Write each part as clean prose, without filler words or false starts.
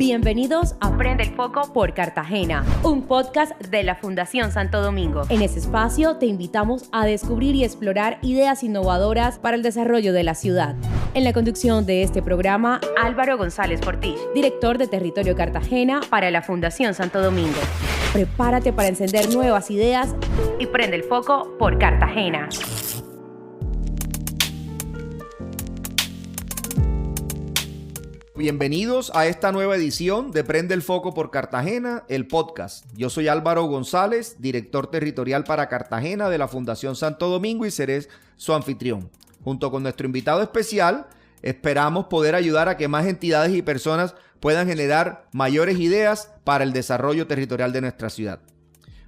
Bienvenidos a Prende el Foco por Cartagena, un podcast de la Fundación Santo Domingo. En este espacio te invitamos a descubrir y explorar ideas innovadoras para el desarrollo de la ciudad. En la conducción de este programa, Álvaro González Portich, director de Territorio Cartagena para la Fundación Santo Domingo. Prepárate para encender nuevas ideas y prende el foco por Cartagena. Bienvenidos a esta nueva edición de Prende el Foco por Cartagena, el podcast. Yo soy Álvaro González, director territorial para Cartagena de la Fundación Santo Domingo y seré su anfitrión. Junto con nuestro invitado especial, esperamos poder ayudar a que más entidades y personas puedan generar mayores ideas para el desarrollo territorial de nuestra ciudad.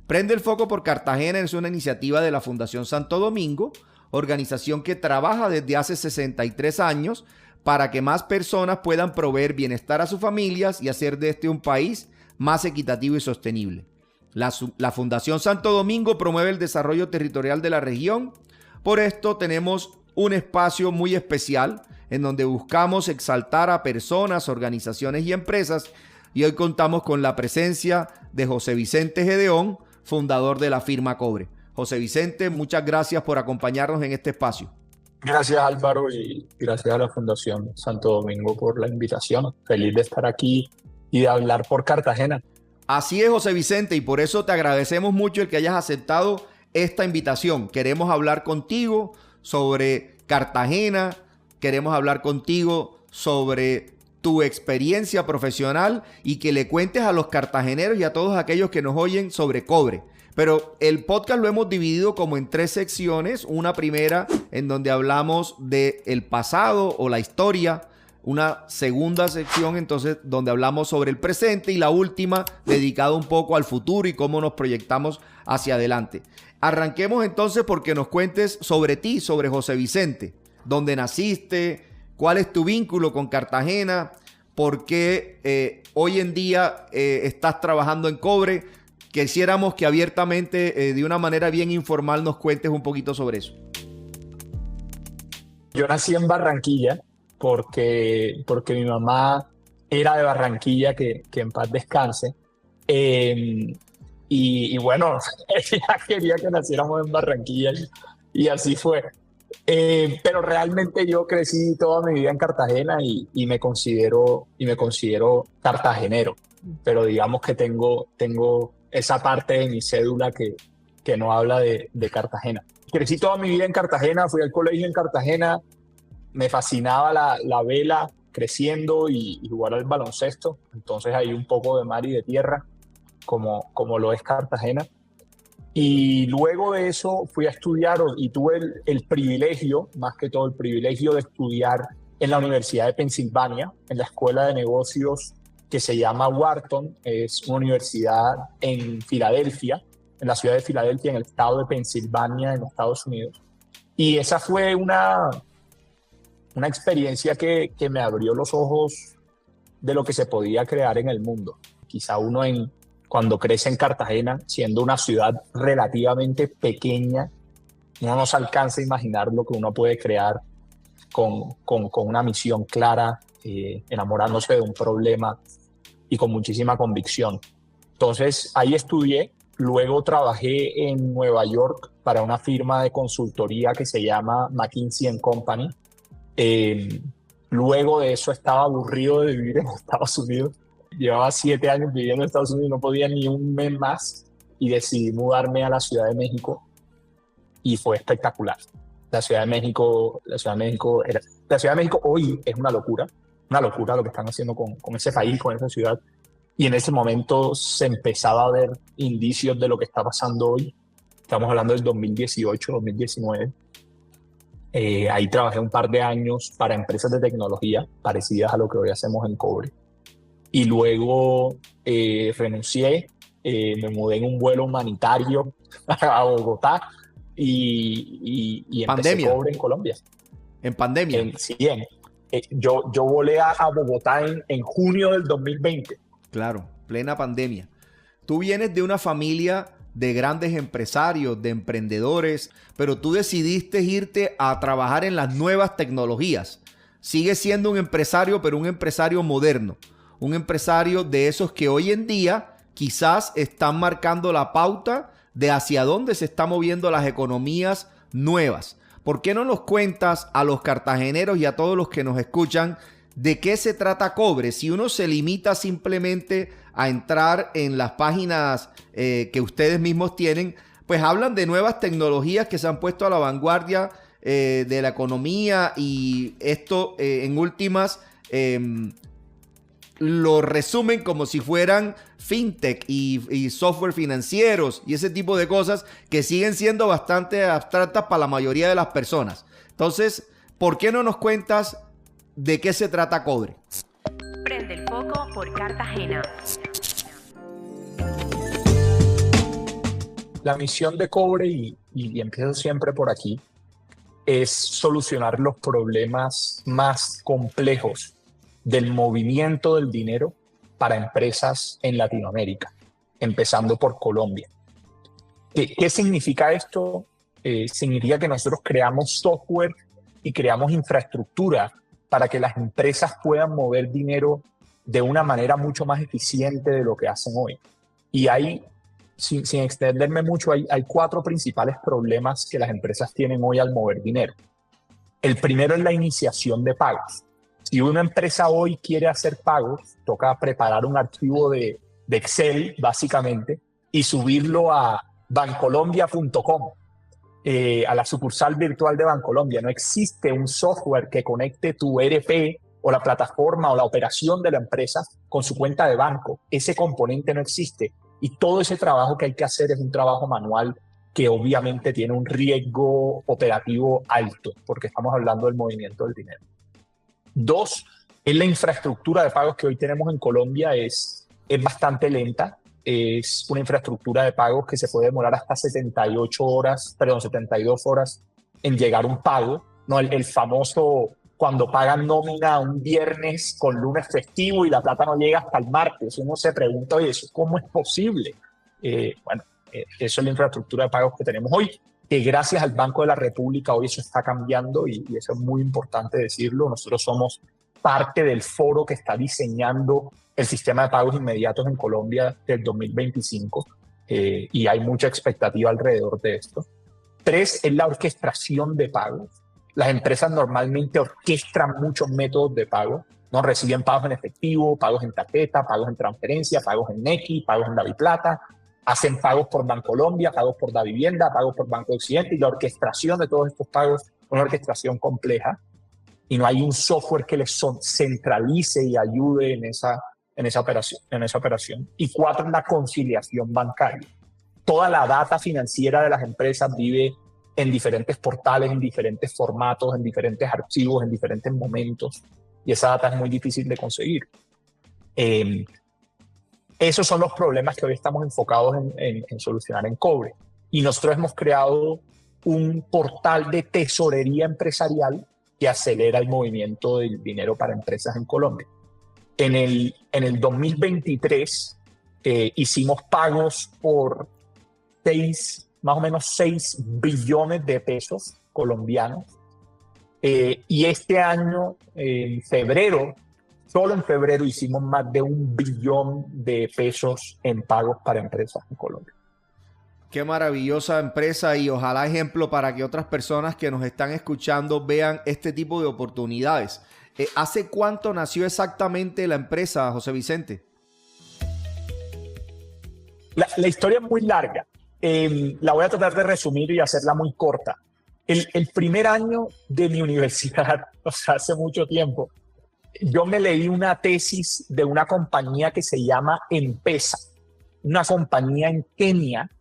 Prende el Foco por Cartagena es una iniciativa de la Fundación Santo Domingo, organización que trabaja desde hace 63 años para que más personas puedan proveer bienestar a sus familias y hacer de este un país más equitativo y sostenible. La Fundación Santo Domingo promueve el desarrollo territorial de la región. Por esto tenemos un espacio muy especial en donde buscamos exaltar a personas, organizaciones y empresas. Y hoy contamos con la presencia de José Vicente Gedeón, fundador de la firma Cobre. José Vicente, muchas gracias por acompañarnos en este espacio. Gracias Álvaro y gracias a la Fundación Santo Domingo por la invitación. Feliz de estar aquí y de hablar por Cartagena. Así es, José Vicente, y por eso te agradecemos mucho el que hayas aceptado esta invitación. Queremos hablar contigo sobre Cartagena, queremos hablar contigo sobre tu experiencia profesional y que le cuentes a los cartageneros y a todos aquellos que nos oyen sobre Cobre. Pero el podcast lo hemos dividido como en 3 secciones. Una primera en donde hablamos del pasado o la historia. Una segunda sección entonces donde hablamos sobre el presente. Y la última dedicada un poco al futuro y cómo nos proyectamos hacia adelante. Arranquemos entonces porque nos cuentes sobre ti, sobre José Vicente. ¿Dónde naciste? ¿Cuál es tu vínculo con Cartagena? ¿Por qué hoy en día estás trabajando en Cobre? Quisiéramos que abiertamente, de una manera bien informal, nos cuentes un poquito sobre eso. Yo nací en Barranquilla porque mi mamá era de Barranquilla, que en paz descanse. Y bueno, ella quería que naciéramos en Barranquilla y así fue. Pero realmente yo crecí toda mi vida en Cartagena y me considero cartagenero. Pero digamos que tengo esa parte de mi cédula que no habla de Cartagena. Crecí toda mi vida en Cartagena, fui al colegio en Cartagena, me fascinaba la vela creciendo y jugar al baloncesto, entonces hay un poco de mar y de tierra, como lo es Cartagena. Y luego de eso fui a estudiar y tuve el privilegio, más que todo el privilegio de estudiar en la Universidad de Pensilvania, en la Escuela de Negocios que se llama Wharton. Es una universidad en Filadelfia, en la ciudad de Filadelfia, en el estado de Pensilvania, en Estados Unidos. Y esa fue una experiencia que me abrió los ojos de lo que se podía crear en el mundo. Quizá uno cuando crece en Cartagena, siendo una ciudad relativamente pequeña, uno no se alcanza a imaginar lo que uno puede crear con una misión clara, enamorándose de un problema y con muchísima convicción. Entonces ahí estudié, luego trabajé en Nueva York para una firma de consultoría que se llama McKinsey & Company. Luego de eso estaba aburrido de vivir en Estados Unidos. Llevaba 7 años viviendo en Estados Unidos y no podía ni un mes más y decidí mudarme a la Ciudad de México y fue espectacular. La Ciudad de México hoy es una locura lo que están haciendo con ese país, con esa ciudad. Y en ese momento se empezaba a ver indicios de lo que está pasando hoy. Estamos hablando del 2018, 2019. Ahí trabajé un par de años para empresas de tecnología parecidas a lo que hoy hacemos en Cobre. Y luego renuncié, me mudé en un vuelo humanitario a Bogotá y empecé Cobre en Colombia. ¿En pandemia? Yo volé a Bogotá en junio del 2020. Claro, plena pandemia. Tú vienes de una familia de grandes empresarios, de emprendedores, pero tú decidiste irte a trabajar en las nuevas tecnologías. Sigues siendo un empresario, pero un empresario moderno. un empresario de esos que hoy en día quizás están marcando la pauta de hacia dónde se están moviendo las economías nuevas. ¿Por qué no nos cuentas a los cartageneros y a todos los que nos escuchan de qué se trata Cobre? Si uno se limita simplemente a entrar en las páginas que ustedes mismos tienen, pues hablan de nuevas tecnologías que se han puesto a la vanguardia de la economía, y esto en últimas lo resumen como si fueran fintech y software financieros y ese tipo de cosas que siguen siendo bastante abstractas para la mayoría de las personas. Entonces, ¿por qué no nos cuentas de qué se trata Cobre? Prende el foco por Cartagena. La misión de Cobre, y empiezo siempre por aquí, es solucionar los problemas más complejos del movimiento del dinero para empresas en Latinoamérica, empezando por Colombia. ¿Qué significa esto? Significa que nosotros creamos software y creamos infraestructura para que las empresas puedan mover dinero de una manera mucho más eficiente de lo que hacen hoy. Y hay, sin extenderme mucho, hay 4 principales problemas que las empresas tienen hoy al mover dinero. El primero es la iniciación de pagos. Si una empresa hoy quiere hacer pagos, toca preparar un archivo de Excel, básicamente, y subirlo a bancolombia.com, a la sucursal virtual de Bancolombia. No existe un software que conecte tu ERP o la plataforma o la operación de la empresa con su cuenta de banco. Ese componente no existe. Y todo ese trabajo que hay que hacer es un trabajo manual que obviamente tiene un riesgo operativo alto, porque estamos hablando del movimiento del dinero. 2, es la infraestructura de pagos que hoy tenemos en Colombia es bastante lenta. Es una infraestructura de pagos que se puede demorar hasta 72 horas en llegar un pago, ¿no? El famoso cuando pagan nómina un viernes con lunes festivo y la plata no llega hasta el martes. Uno se pregunta, oye, ¿eso cómo es posible? Eso es la infraestructura de pagos que tenemos hoy, que gracias al Banco de la República hoy eso está cambiando, y eso es muy importante decirlo. Nosotros somos parte del foro que está diseñando el sistema de pagos inmediatos en Colombia del 2025, y hay mucha expectativa alrededor de esto. 3, es la orquestación de pagos. Las empresas normalmente orquestan muchos métodos de pago, ¿no? Reciben pagos en efectivo, pagos en tarjeta, pagos en transferencia, pagos en Nequi, pagos en DaviPlata, hacen pagos por Bancolombia, pagos por Davivienda, pagos por Banco Occidente, y la orquestación de todos estos pagos es una orquestación compleja, y no hay un software que les centralice y ayude en esa operación. Y 4, es la conciliación bancaria. Toda la data financiera de las empresas vive en diferentes portales, en diferentes formatos, en diferentes archivos, en diferentes momentos, y esa data es muy difícil de conseguir. Esos son los problemas que hoy estamos enfocados en solucionar en Cobre. Y nosotros hemos creado un portal de tesorería empresarial que acelera el movimiento del dinero para empresas en Colombia. En el 2023 hicimos pagos por más o menos 6 billones de pesos colombianos. Y este año, solo en febrero hicimos más de 1 billón de pesos en pagos para empresas en Colombia. Qué maravillosa empresa, y ojalá ejemplo para que otras personas que nos están escuchando vean este tipo de oportunidades. ¿Hace cuánto nació exactamente la empresa, José Vicente? La historia es muy larga. La voy a tratar de resumir y hacerla muy corta. El primer año de mi universidad, o sea, hace mucho tiempo, yo me leí una tesis de una compañía que se llama M-Pesa, una compañía en Kenia.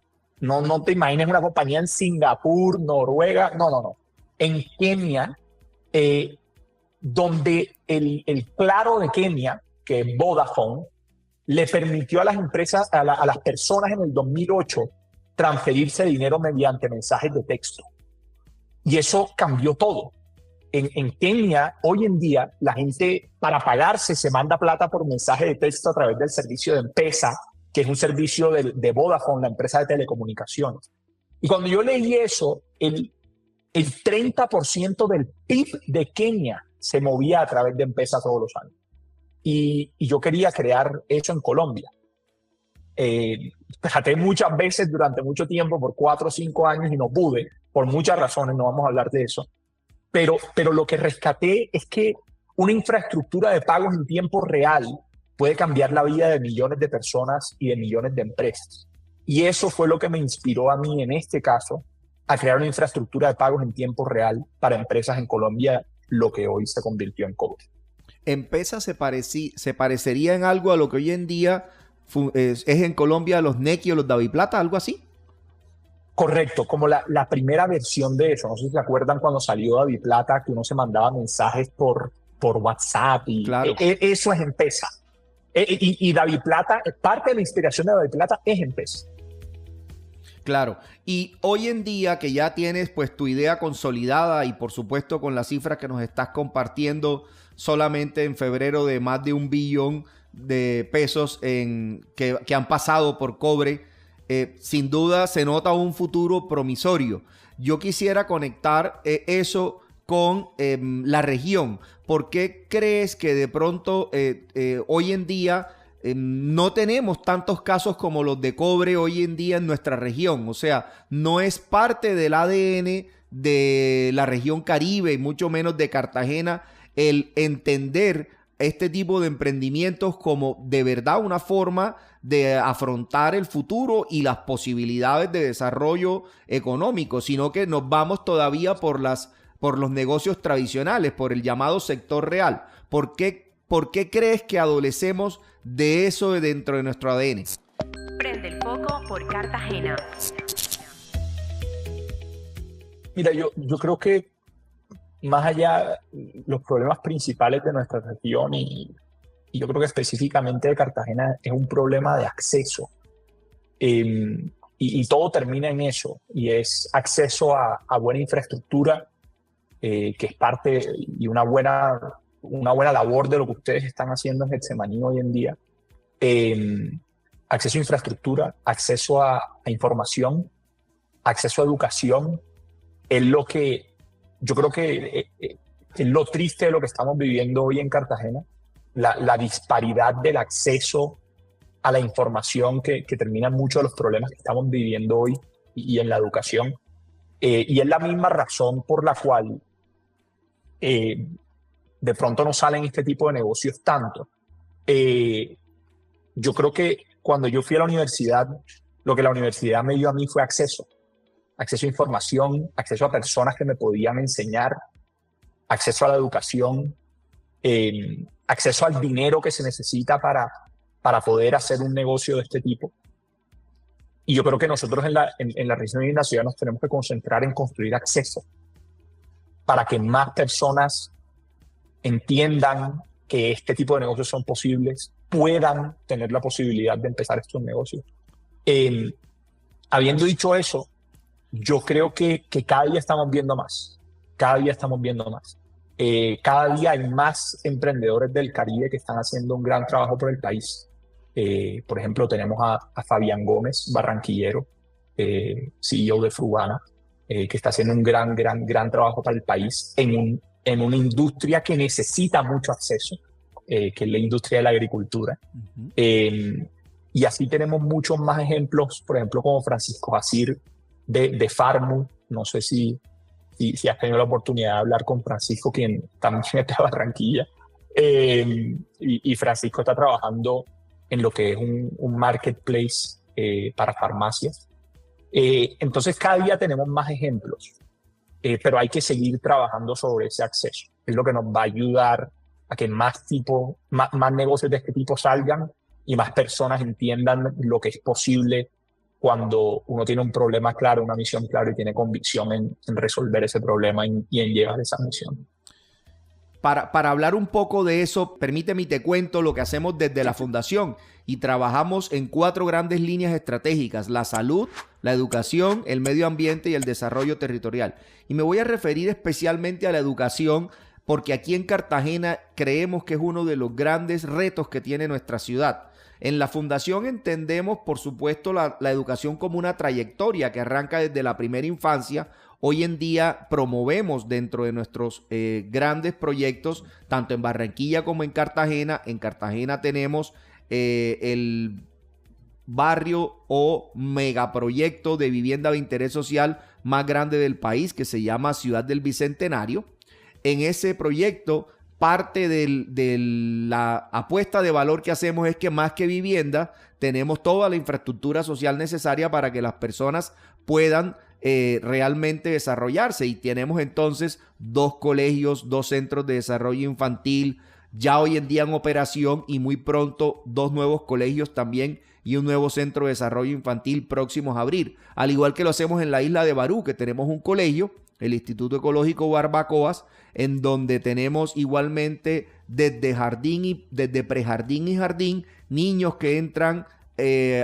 No te imagines una compañía en Singapur, Noruega, no. En Kenia, donde el Claro de Kenia, que es Vodafone, le permitió a las empresas, a las personas en el 2008 transferirse dinero mediante mensajes de texto. Y eso cambió todo. En Kenia, hoy en día, la gente para pagarse se manda plata por mensaje de texto a través del servicio de M-Pesa, que es un servicio de Vodafone, la empresa de telecomunicaciones. Y cuando yo leí eso, el 30% del PIB de Kenia se movía a través de M-Pesa todos los años. y yo quería crear eso en Colombia. Traté muchas veces durante mucho tiempo, por 4 o 5 años, y no pude, por muchas razones, no vamos a hablar de eso. Pero lo que rescaté es que una infraestructura de pagos en tiempo real puede cambiar la vida de millones de personas y de millones de empresas. Y eso fue lo que me inspiró a mí, en este caso, a crear una infraestructura de pagos en tiempo real para empresas en Colombia, lo que hoy se convirtió en Cobre. ¿M-Pesa se parecería en algo a lo que hoy en día es en Colombia los Nequi o los DaviPlata, algo así? Correcto, como la primera versión de eso. No sé si se acuerdan cuando salió DaviPlata, que uno se mandaba mensajes por WhatsApp. Y claro. Eso es M-Pesa. Y DaviPlata, parte de la inspiración de DaviPlata es M-Pesa. Claro, y hoy en día que ya tienes pues tu idea consolidada y por supuesto con las cifras que nos estás compartiendo solamente en febrero de más de 1 billón de pesos que han pasado por Cobre, sin duda se nota un futuro promisorio. Yo quisiera conectar eso con la región. ¿Por qué crees que de pronto hoy en día no tenemos tantos casos como los de Cobre hoy en día en nuestra región? O sea, no es parte del ADN de la región Caribe y mucho menos de Cartagena el entender este tipo de emprendimientos como de verdad una forma de afrontar el futuro y las posibilidades de desarrollo económico, sino que nos vamos todavía por los negocios tradicionales, por el llamado sector real. ¿Por qué crees que adolecemos de eso dentro de nuestro ADN? Prende el foco por Cartagena. Mira, yo creo que más allá, los problemas principales de nuestra región y yo creo que específicamente de Cartagena es un problema de acceso. Y todo termina en eso, y es acceso a buena infraestructura, que es parte y una buena labor de lo que ustedes están haciendo en Getsemaní hoy en día. Acceso a infraestructura, acceso a información, acceso a educación, es lo que yo creo que es lo triste de lo que estamos viviendo hoy en Cartagena, la disparidad del acceso a la información que terminan muchos de los problemas que estamos viviendo hoy y en la educación. Y es la misma razón por la cual de pronto no salen este tipo de negocios tanto. Yo creo que cuando yo fui a la universidad, lo que la universidad me dio a mí fue acceso a información, acceso a personas que me podían enseñar, acceso a la educación, acceso al dinero que se necesita para poder hacer un negocio de este tipo. Y yo creo que nosotros en la región y en la ciudad nos tenemos que concentrar en construir acceso para que más personas entiendan que este tipo de negocios son posibles, puedan tener la posibilidad de empezar estos negocios. Habiendo dicho eso, yo creo que cada día estamos viendo más. Cada día estamos viendo más. Cada día hay más emprendedores del Caribe que están haciendo un gran trabajo por el país. Por ejemplo, tenemos a Fabián Gómez, barranquillero, CEO de Frugana, que está haciendo un gran trabajo para el país en una industria que necesita mucho acceso, que es la industria de la agricultura. Uh-huh. Y así tenemos muchos más ejemplos, por ejemplo, como Francisco Asir de Farmu. No sé si has tenido la oportunidad de hablar con Francisco, quien también es de Barranquilla. Y Francisco está trabajando en lo que es un marketplace para farmacias. Entonces, cada día tenemos más ejemplos, pero hay que seguir trabajando sobre ese acceso. Es lo que nos va a ayudar a que más negocios de este tipo salgan y más personas entiendan lo que es posible cuando uno tiene un problema claro, una misión clara y tiene convicción en resolver ese problema y en llevar esa misión. Para hablar un poco de eso, permíteme y te cuento lo que hacemos desde la Fundación. Y trabajamos en 4 grandes líneas estratégicas: la salud, la educación, el medio ambiente y el desarrollo territorial. Y me voy a referir especialmente a la educación porque aquí en Cartagena creemos que es uno de los grandes retos que tiene nuestra ciudad. En la fundación entendemos, por supuesto, la educación como una trayectoria que arranca desde la primera infancia. Hoy en día promovemos dentro de nuestros grandes proyectos, tanto en Barranquilla como en Cartagena. En Cartagena tenemos el barrio o megaproyecto de vivienda de interés social más grande del país, que se llama Ciudad del Bicentenario. En ese proyecto, parte de la apuesta de valor que hacemos es que más que vivienda, tenemos toda la infraestructura social necesaria para que las personas puedan realmente desarrollarse. Y tenemos entonces 2 colegios, 2 centros de desarrollo infantil, ya hoy en día en operación, y muy pronto 2 nuevos colegios también y un nuevo centro de desarrollo infantil próximos a abrir. Al igual que lo hacemos en la isla de Barú, que tenemos un colegio, el Instituto Ecológico Barbacoas, en donde tenemos igualmente desde prejardín y jardín, niños que entran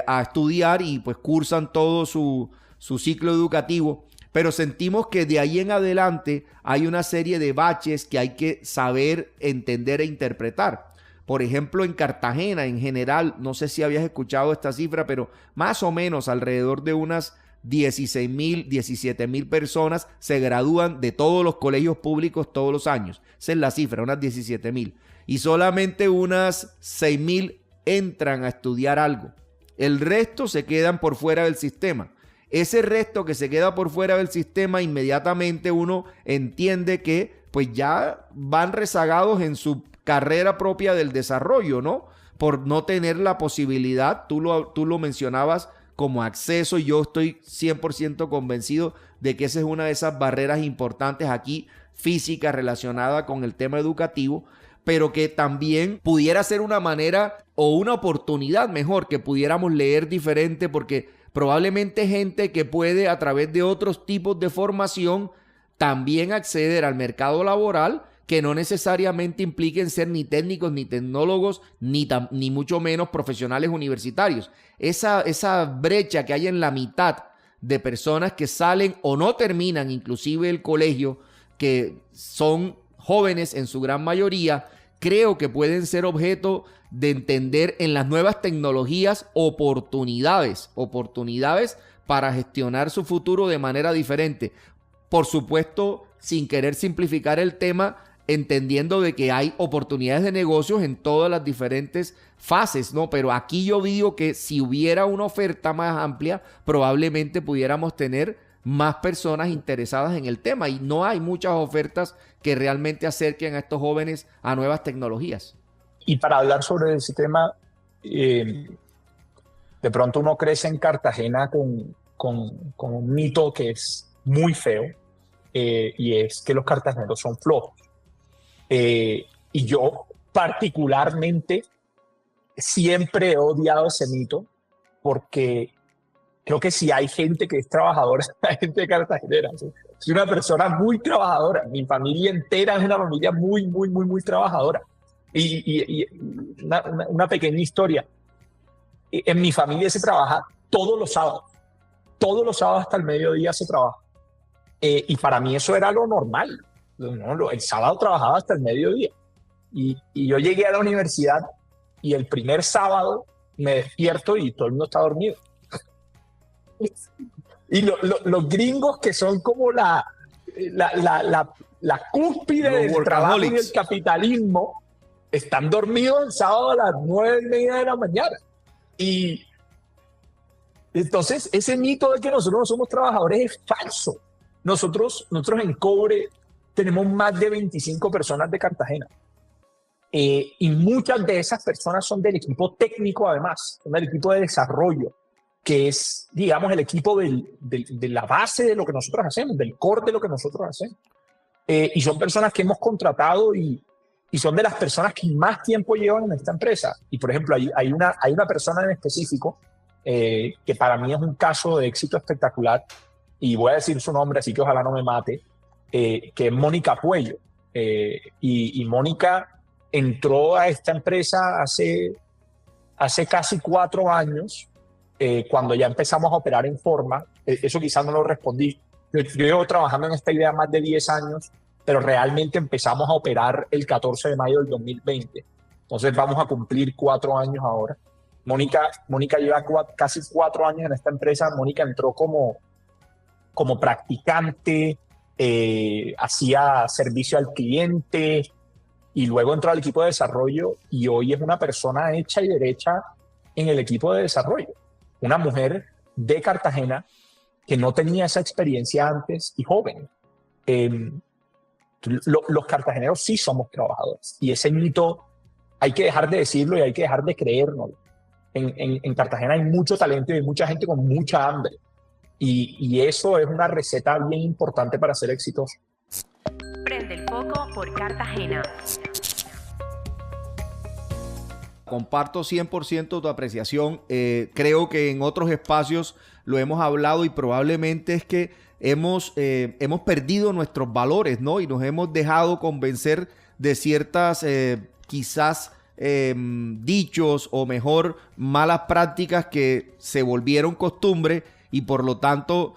a estudiar y pues cursan todo su ciclo educativo. Pero sentimos que de ahí en adelante hay una serie de baches que hay que saber entender e interpretar. Por ejemplo, en Cartagena en general, no sé si habías escuchado esta cifra, pero más o menos alrededor de unas 16,000, 17,000 personas se gradúan de todos los colegios públicos todos los años. Esa es la cifra, unas 17,000. Y solamente unas 6,000 entran a estudiar algo. El resto se quedan por fuera del sistema. Ese resto que se queda por fuera del sistema, inmediatamente uno entiende que pues ya van rezagados en su carrera propia del desarrollo, ¿no? Por no tener la posibilidad, tú lo mencionabas como acceso, y yo estoy 100% convencido de que esa es una de esas barreras importantes aquí, física, relacionada con el tema educativo, pero que también pudiera ser una manera o una oportunidad mejor que pudiéramos leer diferente, porque probablemente gente que puede a través de otros tipos de formación también acceder al mercado laboral, que no necesariamente impliquen ser ni técnicos, ni tecnólogos, ni mucho menos profesionales universitarios. Esa brecha que hay en la mitad de personas que salen o no terminan inclusive el colegio, que son jóvenes en su gran mayoría, creo que pueden ser objeto de entender en las nuevas tecnologías oportunidades para gestionar su futuro de manera diferente. Por supuesto, sin querer simplificar el tema, entendiendo de que hay oportunidades de negocios en todas las diferentes fases, ¿no? Pero aquí yo digo que si hubiera una oferta más amplia, probablemente pudiéramos tener más personas interesadas en el tema, y no hay muchas ofertas que realmente acerquen a estos jóvenes a nuevas tecnologías. Y para hablar sobre ese tema, de pronto uno crece en Cartagena con un mito que es muy feo, y es que los cartageneros son flojos. Y yo particularmente siempre he odiado ese mito, porque creo que si hay gente que es trabajadora, hay gente cartagenera. Soy una persona muy trabajadora. Mi familia entera es una familia muy, muy, muy, muy trabajadora. Y una pequeña historia. En mi familia se trabaja todos los sábados. Todos los sábados hasta el mediodía se trabaja. Y para mí eso era lo normal. No, el sábado trabajaba hasta el mediodía. Y yo llegué a la universidad y el primer sábado me despierto y todo el mundo está dormido. Y los gringos, que son como la cúspide del trabajo y del capitalismo, están dormidos el sábado a las 9:30 de la mañana. Y entonces ese mito de que nosotros no somos trabajadores es falso. Nosotros en Cobre tenemos más de 25 personas de Cartagena. Y muchas de esas personas son del equipo técnico, además, son del equipo de desarrollo, que es, digamos, el equipo de la base de lo que nosotros hacemos, del core de lo que nosotros hacemos. Y son personas que hemos contratado y son de las personas que más tiempo llevan en esta empresa. Y, por ejemplo, hay una persona en específico que para mí es un caso de éxito espectacular, y voy a decir su nombre, así que ojalá no me mate, que es Mónica Puello. Y Mónica entró a esta empresa hace casi 4 años, cuando ya empezamos a operar en forma. Eso quizás no lo respondí. Yo llevo trabajando en esta idea más de 10 años, pero realmente empezamos a operar el 14 de mayo del 2020. Entonces vamos a cumplir 4 años ahora. Mónica lleva casi 4 años en esta empresa. Mónica entró como practicante, hacía servicio al cliente y luego entró al equipo de desarrollo y hoy es una persona hecha y derecha en el equipo de desarrollo. Una mujer de Cartagena que no tenía esa experiencia antes y joven. Los cartageneros sí somos trabajadores y ese mito hay que dejar de decirlo y hay que dejar de creérnoslo. En Cartagena hay mucho talento y hay mucha gente con mucha hambre y eso es una receta bien importante para ser exitoso. Prende el foco por Cartagena. Comparto 100% tu apreciación. Creo que en otros espacios lo hemos hablado y probablemente es que hemos perdido nuestros valores, ¿no? Y nos hemos dejado convencer de ciertas quizás dichos o mejor malas prácticas que se volvieron costumbre y por lo tanto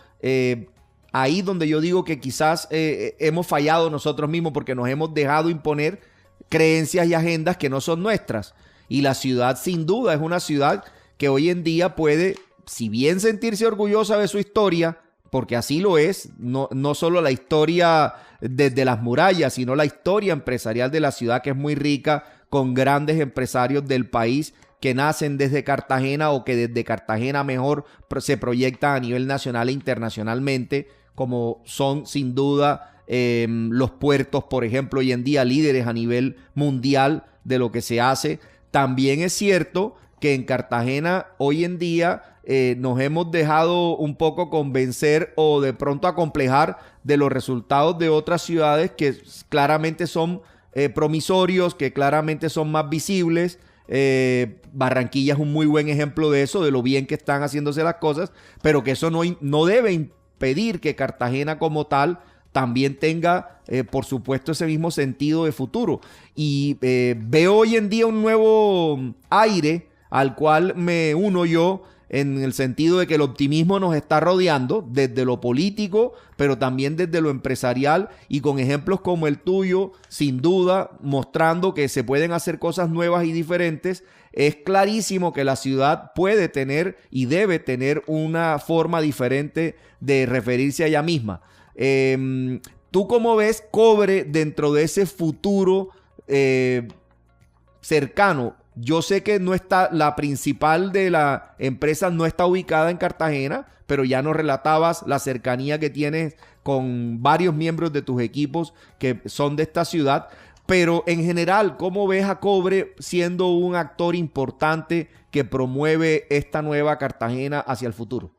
ahí donde yo digo que quizás hemos fallado nosotros mismos porque nos hemos dejado imponer creencias y agendas que no son nuestras. Y la ciudad sin duda es una ciudad que hoy en día puede, si bien sentirse orgullosa de su historia, porque así lo es, no solo la historia desde las murallas, sino la historia empresarial de la ciudad que es muy rica, con grandes empresarios del país que nacen desde Cartagena o que desde Cartagena mejor se proyectan a nivel nacional e internacionalmente, como son sin duda los puertos, por ejemplo, hoy en día líderes a nivel mundial de lo que se hace. También es cierto que en Cartagena hoy en día nos hemos dejado un poco convencer o de pronto acomplejar de los resultados de otras ciudades que claramente son promisorios, que claramente son más visibles. Barranquilla es un muy buen ejemplo de eso, de lo bien que están haciéndose las cosas, pero que eso no debe impedir que Cartagena como tal también tenga, por supuesto, ese mismo sentido de futuro. Y veo hoy en día un nuevo aire al cual me uno yo en el sentido de que el optimismo nos está rodeando desde lo político, pero también desde lo empresarial y con ejemplos como el tuyo, sin duda, mostrando que se pueden hacer cosas nuevas y diferentes. Es clarísimo que la ciudad puede tener y debe tener una forma diferente de referirse a ella misma. ¿Tú cómo ves Cobre dentro de ese futuro cercano? Yo sé que no está, la principal de la empresa no está ubicada en Cartagena, pero ya nos relatabas la cercanía que tienes con varios miembros de tus equipos que son de esta ciudad. Pero en general, ¿cómo ves a Cobre siendo un actor importante que promueve esta nueva Cartagena hacia el futuro?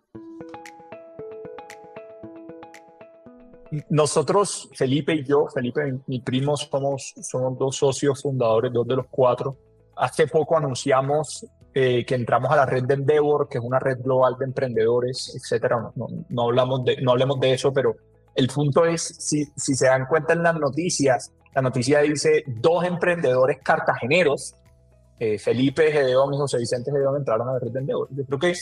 Nosotros, Felipe y yo, Felipe, mi primo, somos 2 socios fundadores, 2 de los 4. Hace poco anunciamos que entramos a la red de Endeavor, que es una red global de emprendedores, etcétera. No hablemos de eso, pero el punto es, si se dan cuenta en las noticias, la noticia dice 2 emprendedores cartageneros, Felipe Gedeón y José Vicente Gedeón, entraron a la red de Endeavor. Yo creo que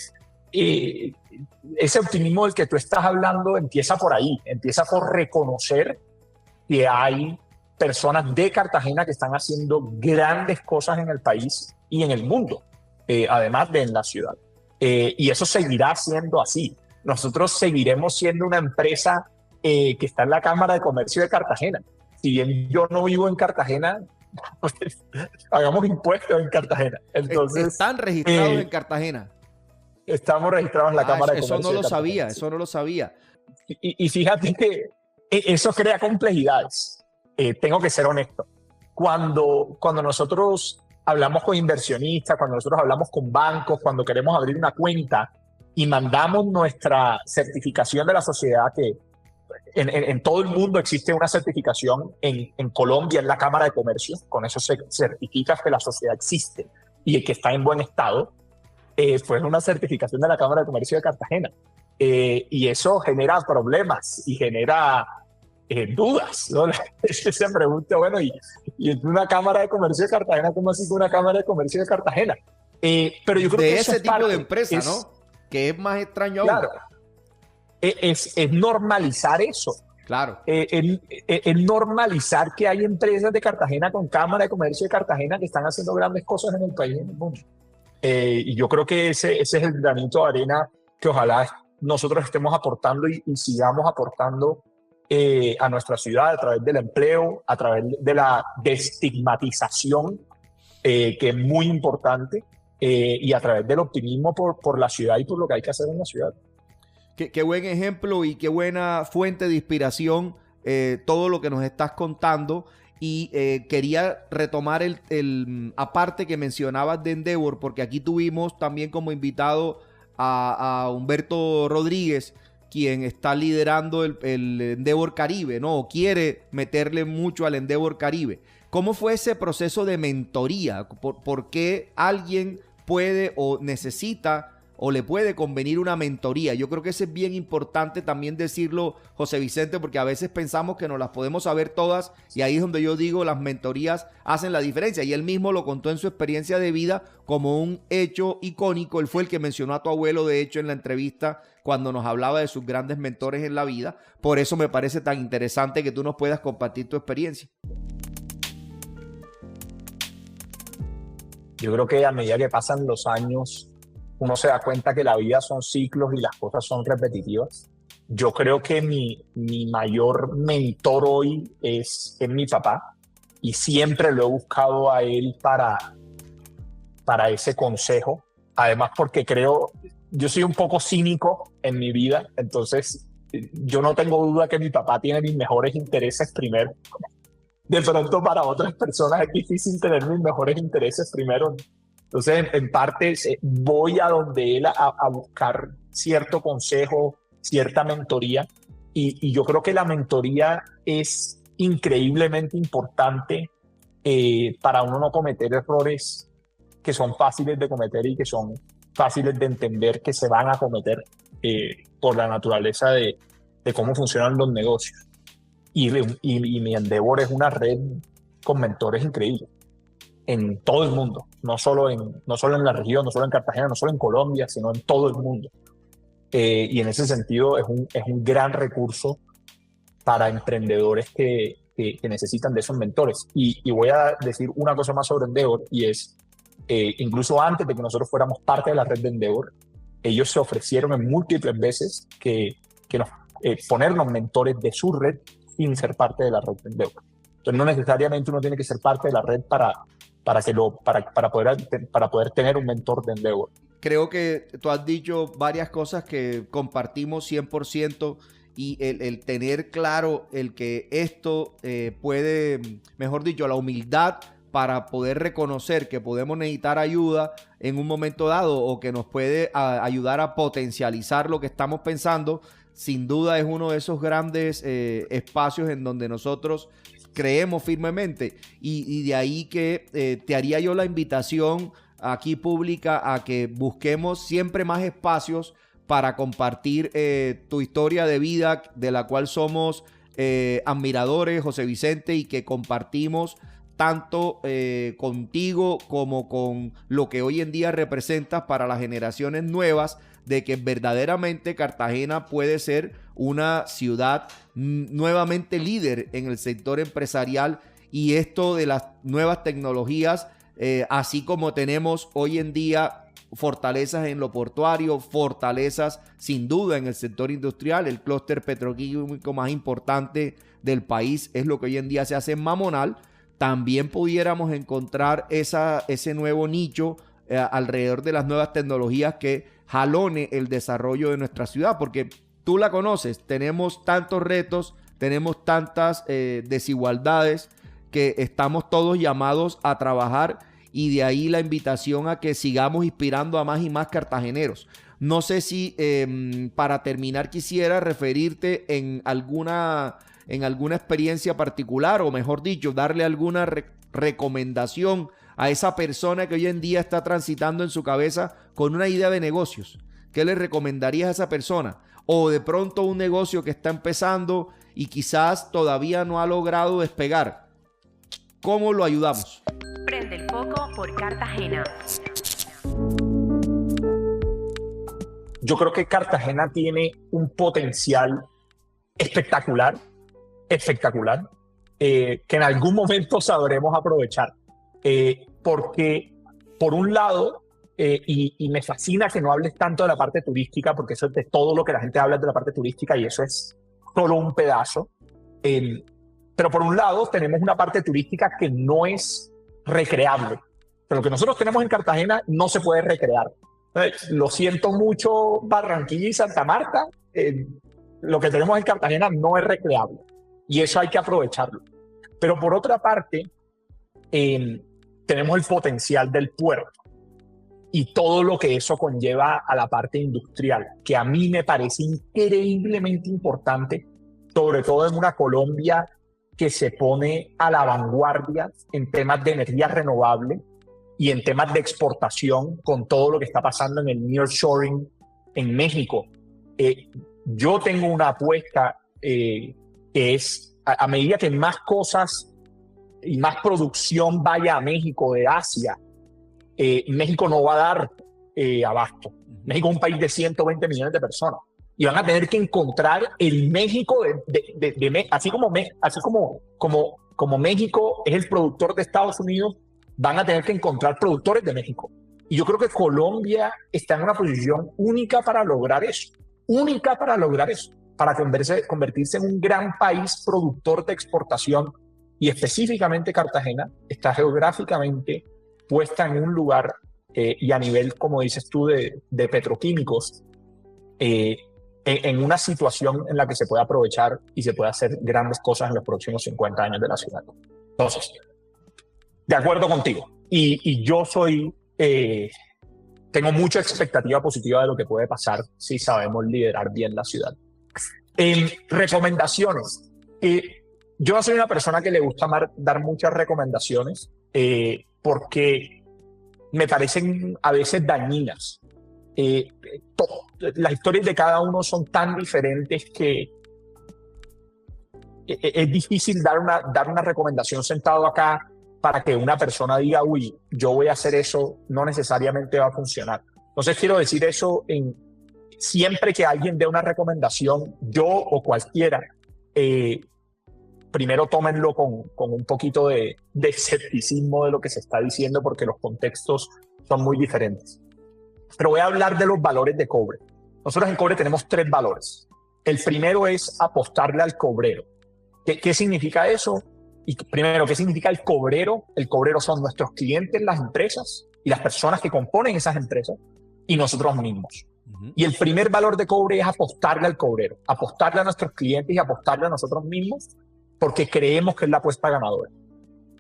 ese optimismo del que tú estás hablando empieza por ahí, empieza por reconocer que hay personas de Cartagena que están haciendo grandes cosas en el país y en el mundo, además de en la ciudad. Y eso seguirá siendo así. Nosotros seguiremos siendo una empresa que está en la Cámara de Comercio de Cartagena. Si bien yo no vivo en Cartagena, pues, pagamos impuestos en Cartagena. Entonces, ¿están registrados en Cartagena? Estamos registrados en la Cámara de Comercio. Eso no lo sabía. Y fíjate que eso crea complejidades. Tengo que ser honesto. Cuando nosotros hablamos con inversionistas, cuando nosotros hablamos con bancos, cuando queremos abrir una cuenta y mandamos nuestra certificación de la sociedad, que en todo el mundo existe una certificación, en Colombia en la Cámara de Comercio, con eso se certifica que la sociedad existe y que está en buen estado, fue una certificación de la Cámara de Comercio de Cartagena. Y eso genera problemas y genera dudas, ¿no? Se pregunta, bueno, y una Cámara de Comercio de Cartagena, ¿cómo así que una Cámara de Comercio de Cartagena? Pero yo creo de que ese tipo de empresa, ¿no? Que es más extraño claro, aún. Es normalizar eso. Claro. En normalizar que hay empresas de Cartagena con Cámara de Comercio de Cartagena que están haciendo grandes cosas en el país y en el mundo. Y yo creo que ese es el granito de arena que ojalá nosotros estemos aportando y sigamos aportando a nuestra ciudad a través del empleo, a través de la desestigmatización, que es muy importante, y a través del optimismo por la ciudad y por lo que hay que hacer en la ciudad. Qué buen ejemplo y qué buena fuente de inspiración todo lo que nos estás contando. Y quería retomar aparte que mencionabas de Endeavor, porque aquí tuvimos también como invitado a Humberto Rodríguez, quien está liderando el Endeavor Caribe, ¿no? O quiere meterle mucho al Endeavor Caribe. ¿Cómo fue ese proceso de mentoría? ¿Por qué alguien puede o necesita o le puede convenir una mentoría? Yo creo que eso es bien importante también decirlo, José Vicente, porque a veces pensamos que nos las podemos saber todas y ahí es donde yo digo las mentorías hacen la diferencia. Y él mismo lo contó en su experiencia de vida como un hecho icónico. Él fue el que mencionó a tu abuelo, de hecho, en la entrevista cuando nos hablaba de sus grandes mentores en la vida. Por eso me parece tan interesante que tú nos puedas compartir tu experiencia. Yo creo que a medida que pasan los años, uno se da cuenta que la vida son ciclos y las cosas son repetitivas. Yo creo que mi mayor mentor hoy es mi papá y siempre lo he buscado a él para ese consejo. Además porque yo soy un poco cínico en mi vida, entonces yo no tengo duda que mi papá tiene mis mejores intereses primero. De pronto para otras personas es difícil tener mis mejores intereses primero. Entonces, en parte, voy a donde él a buscar cierto consejo, cierta mentoría. Y yo creo que la mentoría es increíblemente importante para uno no cometer errores que son fáciles de cometer y que son fáciles de entender que se van a cometer por la naturaleza de cómo funcionan los negocios. Y mi Endeavor es una red con mentores increíbles en todo el mundo, no solo en la región, no solo en Cartagena, no solo en Colombia, sino en todo el mundo. Y en ese sentido es un gran recurso para emprendedores que necesitan de esos mentores. Y voy a decir una cosa más sobre Endeavor, y es, incluso antes de que nosotros fuéramos parte de la red de Endeavor, ellos se ofrecieron en múltiples veces que ponernos mentores de su red sin ser parte de la red de Endeavor. Entonces no necesariamente uno tiene que ser parte de la red para poder tener un mentor de Endeavor. Creo que tú has dicho varias cosas que compartimos 100%, y el tener claro el que esto puede, mejor dicho, la humildad para poder reconocer que podemos necesitar ayuda en un momento dado o que nos puede ayudar a potencializar lo que estamos pensando, sin duda es uno de esos grandes espacios en donde nosotros creemos firmemente. Y de ahí que te haría yo la invitación aquí pública a que busquemos siempre más espacios para compartir tu historia de vida, de la cual somos admiradores, José Vicente, y que compartimos tanto contigo como con lo que hoy en día representas para las generaciones nuevas, de que verdaderamente Cartagena puede ser una ciudad nuevamente líder en el sector empresarial, y esto de las nuevas tecnologías, así como tenemos hoy en día fortalezas en lo portuario, fortalezas sin duda en el sector industrial. El clúster petroquímico más importante del país es lo que hoy en día se hace en Mamonal. También pudiéramos encontrar ese nuevo nicho alrededor de las nuevas tecnologías que jalone el desarrollo de nuestra ciudad, porque tú la conoces, tenemos tantos retos, tenemos tantas desigualdades que estamos todos llamados a trabajar, y de ahí la invitación a que sigamos inspirando a más y más cartageneros. No sé si para terminar quisiera referirte en alguna experiencia particular, o mejor dicho, darle alguna recomendación a esa persona que hoy en día está transitando en su cabeza con una idea de negocios. ¿Qué le recomendarías a esa persona? O de pronto un negocio que está empezando y quizás todavía no ha logrado despegar. ¿Cómo lo ayudamos? Prende el foco por Cartagena. Yo creo que Cartagena tiene un potencial espectacular espectacular, que en algún momento sabremos aprovechar. Porque, por un lado, y me fascina que no hables tanto de la parte turística, porque eso es de todo lo que la gente habla de la parte turística y eso es solo un pedazo. Pero por un lado tenemos una parte turística que no es recreable. Pero lo que nosotros tenemos en Cartagena no se puede recrear. Lo siento mucho, Barranquilla y Santa Marta, lo que tenemos en Cartagena no es recreable y eso hay que aprovecharlo. Pero por otra parte, tenemos el potencial del puerto y todo lo que eso conlleva a la parte industrial, que a mí me parece increíblemente importante, sobre todo en una Colombia que se pone a la vanguardia en temas de energía renovable y en temas de exportación con todo lo que está pasando en el nearshoring en México. Yo tengo una apuesta que es, a medida que más cosas y más producción vaya a México de Asia, México no va a dar abasto. México es un país de 120 millones de personas y van a tener que encontrar el México así como México es el productor de Estados Unidos, van a tener que encontrar productores de México. Y yo creo que Colombia está en una posición única para lograr eso, para convertirse en un gran país productor de exportación. Y específicamente Cartagena está geográficamente puesta en un lugar y a nivel, como dices tú, de petroquímicos, en una situación en la que se puede aprovechar y se puede hacer grandes cosas en los próximos 50 años de la ciudad. Entonces, de acuerdo contigo. Y yo tengo mucha expectativa positiva de lo que puede pasar si sabemos liderar bien la ciudad. En recomendaciones, yo no soy una persona que le gusta dar muchas recomendaciones porque me parecen a veces dañinas. Las historias de cada uno son tan diferentes que es difícil dar una recomendación sentado acá para que una persona diga, uy, yo voy a hacer eso, no necesariamente va a funcionar. Entonces quiero decir eso siempre que alguien dé una recomendación, yo o cualquiera, primero tómenlo con un poquito de escepticismo de lo que se está diciendo porque los contextos son muy diferentes. Pero voy a hablar de los valores de cobre. Nosotros en cobre tenemos 3 valores. El primero es apostarle al cobrero. ¿Qué significa eso? Y primero, ¿qué significa el cobrero? El cobrero son nuestros clientes, las empresas y las personas que componen esas empresas y nosotros mismos. Y el primer valor de cobre es apostarle al cobrero, apostarle a nuestros clientes y apostarle a nosotros mismos porque creemos que es la apuesta ganadora.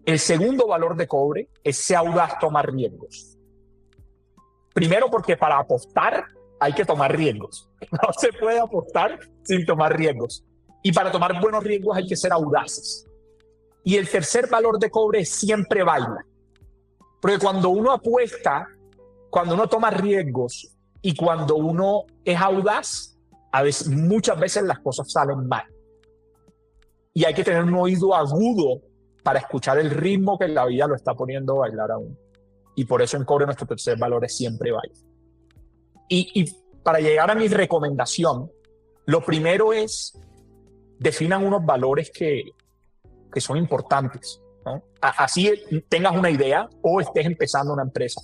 El segundo valor de cobre es ser audaz, tomar riesgos. Primero porque para apostar hay que tomar riesgos. No se puede apostar sin tomar riesgos. Y para tomar buenos riesgos hay que ser audaces. Y el tercer valor de cobre es siempre baila. Porque cuando uno apuesta, cuando uno toma riesgos y cuando uno es audaz, muchas veces las cosas salen mal. Y hay que tener un oído agudo para escuchar el ritmo que la vida lo está poniendo a bailar a uno. Y por eso en cobre nuestro tercer valor es siempre baila. Y para llegar a mi recomendación, lo primero es definan unos valores que son importantes, ¿no? Así tengas una idea o estés empezando una empresa.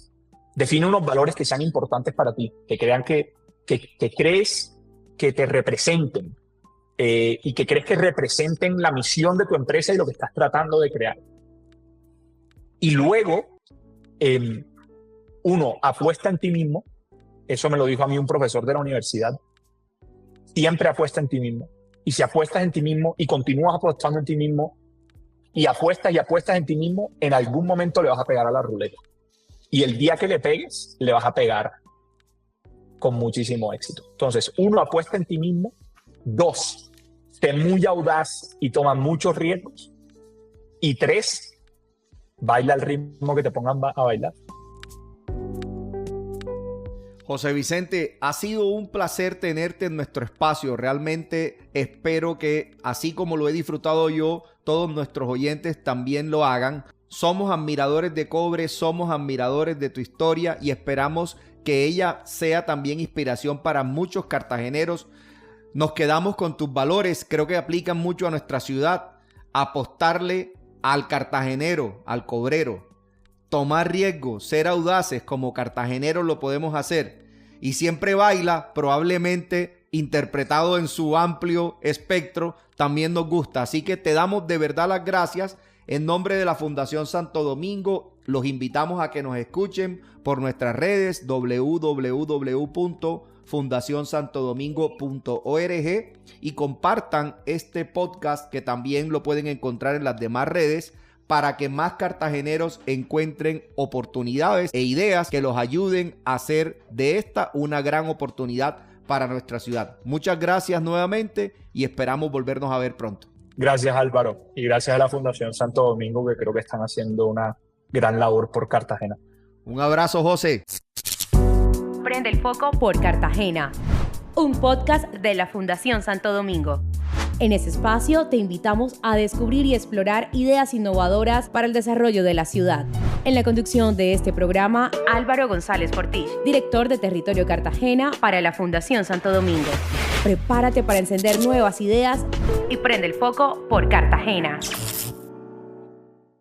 Define unos valores que sean importantes para ti, que crean que crees que te representen y que crees que representen la misión de tu empresa y lo que estás tratando de crear. Y luego, uno, apuesta en ti mismo. Eso me lo dijo a mí un profesor de la universidad. Siempre apuesta en ti mismo. Y si apuestas en ti mismo y continúas apostando en ti mismo y apuestas en ti mismo, en algún momento le vas a pegar a la ruleta. Y el día que le pegues, le vas a pegar con muchísimo éxito. Entonces, 1, apuesta en ti mismo. 2, sé muy audaz y toma muchos riesgos. Y 3, baila al ritmo que te pongan a bailar. José Vicente, ha sido un placer tenerte en nuestro espacio. Realmente espero que, así como lo he disfrutado yo, todos nuestros oyentes también lo hagan. Somos admiradores de cobre, somos admiradores de tu historia y esperamos que ella sea también inspiración para muchos cartageneros. nos quedamos con tus valores. Creo que aplican mucho a nuestra ciudad. Apostarle al cartagenero, al cobrero. Tomar riesgos, ser audaces como cartageneros lo podemos hacer. Y siempre baila, probablemente interpretado en su amplio espectro, también nos gusta. Así que te damos de verdad las gracias en nombre de la Fundación Santo Domingo. Los invitamos a que nos escuchen por nuestras redes www.fundacionsantodomingo.org y compartan este podcast, que también lo pueden encontrar en las demás redes, para que más cartageneros encuentren oportunidades e ideas que los ayuden a hacer de esta una gran oportunidad para nuestra ciudad. Muchas gracias nuevamente y esperamos volvernos a ver pronto. Gracias, Álvaro, y gracias a la Fundación Santo Domingo, que creo que están haciendo una gran labor por Cartagena. Un abrazo, José. Prende el foco por Cartagena, un podcast de la Fundación Santo Domingo. En ese espacio te invitamos a descubrir y explorar ideas innovadoras para el desarrollo de la ciudad. En la conducción de este programa, Álvaro González Portich, director de Territorio Cartagena para la Fundación Santo Domingo. Prepárate para encender nuevas ideas y prende el foco por Cartagena.